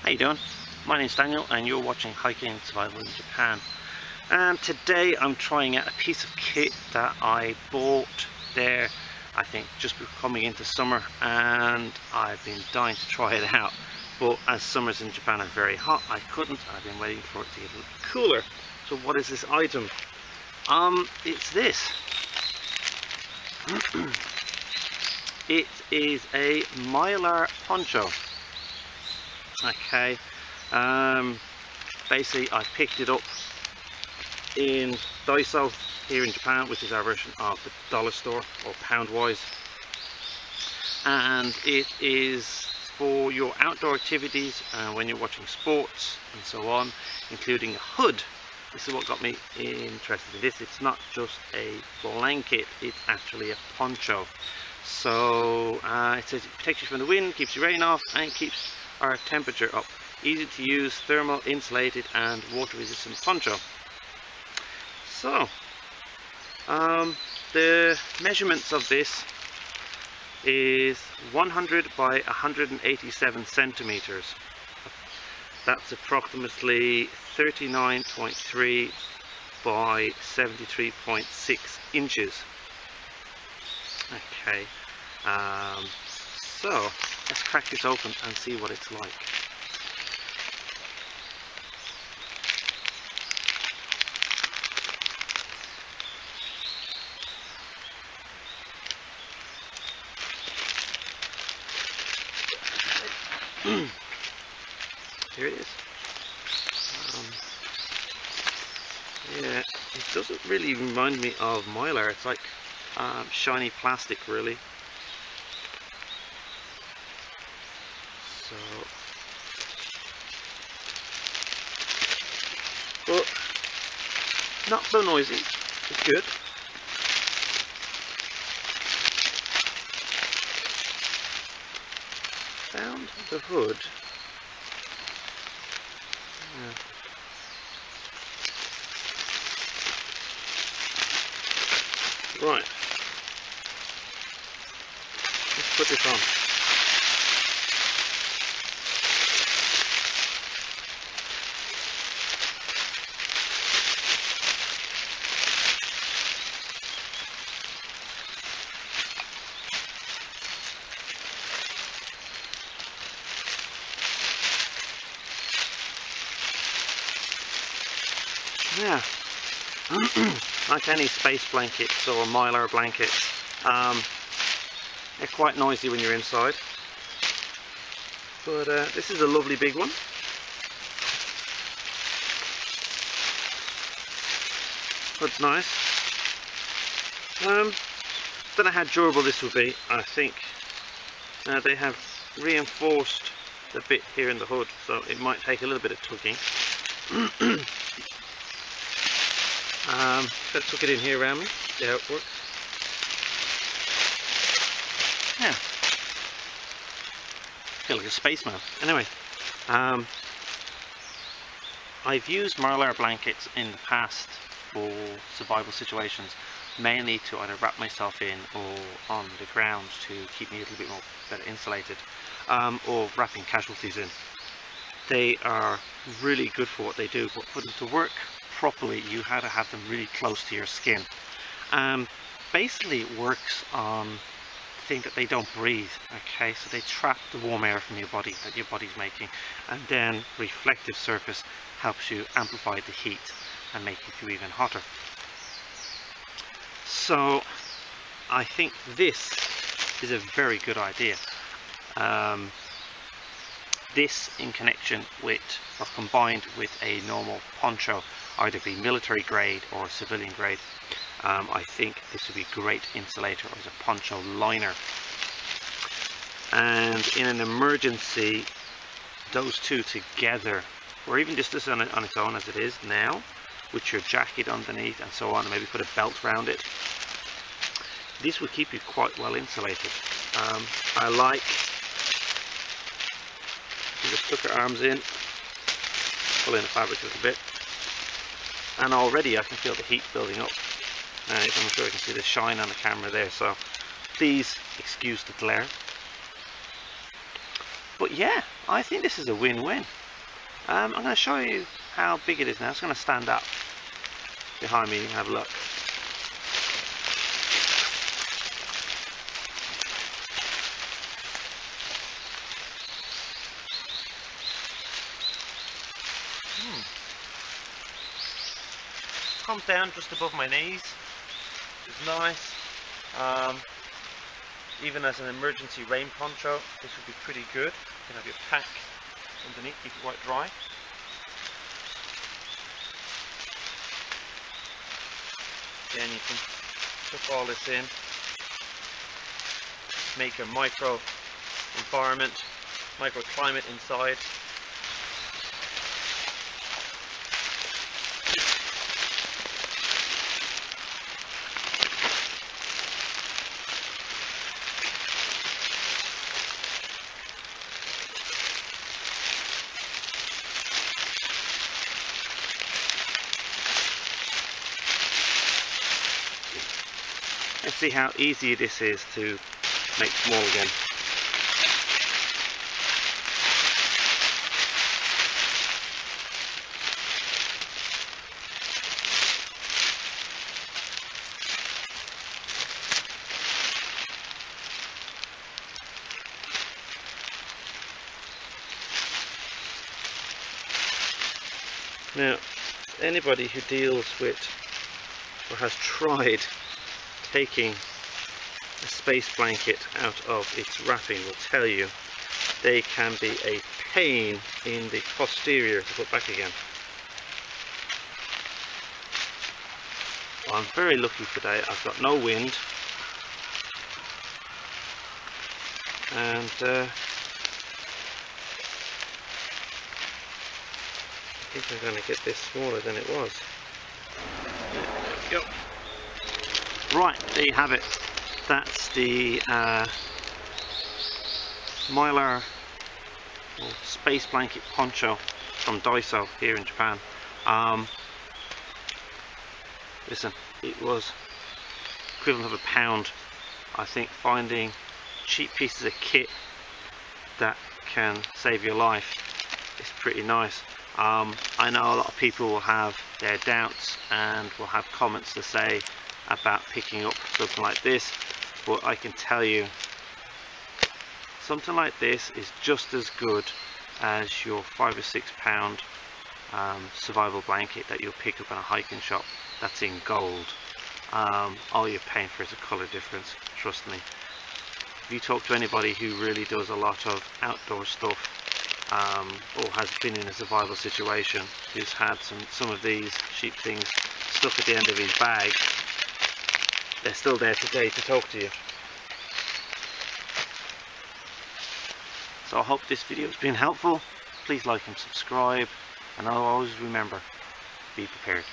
How you doing? My name's Daniel and you're watching Hiking and Survival in Japan. And today I'm trying out a piece of kit that I bought there, I think just coming into summer, and I've been dying to try it out. But as summers in Japan are very hot, I couldn't. I've been waiting for it to get a little bit cooler. So what is this item? It's this. It is a Mylar poncho. Okay, basically I picked it up in Daiso here in Japan, which is our version of the dollar store or pound wise, and it is for your outdoor activities when you're watching sports and so on, including a hood. This is what got me interested in this. It's not just a blanket, it's actually a poncho. So it says it protects you from the wind, keeps the rain off, and keeps our temperature up. Easy to use, thermal, insulated and water resistant poncho. So the measurements of this is 100 by 187 centimeters. That's approximately 39.3 by 73.6 inches. Okay, so let's crack this open and see what it's like. Here it is. Yeah, it doesn't really remind me of Mylar. It's like shiny plastic, really. So, but not so noisy. It's good. Found the hood. Yeah. Right. Let's put this on. Yeah, like any space blankets or Mylar blankets, they're quite noisy when you're inside, but this is a lovely big one. Hood's nice. Don't know how durable this will be. I think they have reinforced the bit here in the hood, so it might take a little bit of tugging. Let's tuck it in here around me, see how it works. Yeah, feel like a spaceman. Anyway, I've used Mylar blankets in the past for survival situations, mainly to either wrap myself in or on the ground to keep me a little bit more better insulated, or wrapping casualties in. They are really good for what they do, but for them to work properly you had to have them really close to your skin. Basically it works on the thing that they don't breathe. Okay, so they trap the warm air from your body that your body's making, and then reflective surface helps you amplify the heat and make you feel even hotter. So I think this is a very good idea. This in connection with or combined with a normal poncho, either be military grade or civilian grade, I think this would be great insulator as a poncho liner. And in an emergency, those two together, or even just this on its own as it is now, with your jacket underneath and so on, and maybe put a belt around it, this will keep you quite well insulated. I like, you just tuck your arms in, pull in the fabric a little bit, and already I can feel the heat building up. I'm sure you can see the shine on the camera there, so please excuse the glare. But yeah, I think this is a win-win. I'm going to show you how big it is now. It's going to stand up behind me. You can have a look. Comes down just above my knees. It's nice. Even as an emergency rain poncho, this would be pretty good. You can have your pack underneath, keep it quite dry. Then you can tuck all this in, make a micro environment, microclimate inside. Let's see how easy this is to make small again. Now, anybody who deals with or has tried taking a space blanket out of its wrapping will tell you they can be a pain in the posterior to put back again. Well, I'm very lucky today. I've got no wind, and I think I'm going to get this smaller than it was. There we go. Right, there you have it. That's the Mylar space blanket poncho from Daiso here in Japan. Listen, it was equivalent of £1. I think finding cheap pieces of kit that can save your life is pretty nice. I know a lot of people will have their doubts and will have comments to say about picking up something like this, but I can tell you something like this is just as good as your £5 or £6 survival blanket that you'll pick up in a hiking shop that's in gold. All you're paying for is a colour difference, trust me. If you talk to anybody who really does a lot of outdoor stuff, or has been in a survival situation, who's had some of these cheap things stuck at the end of his bag, they're still there today to talk to you. So I hope this video has been helpful. Please like and subscribe, and I'll always remember, be prepared.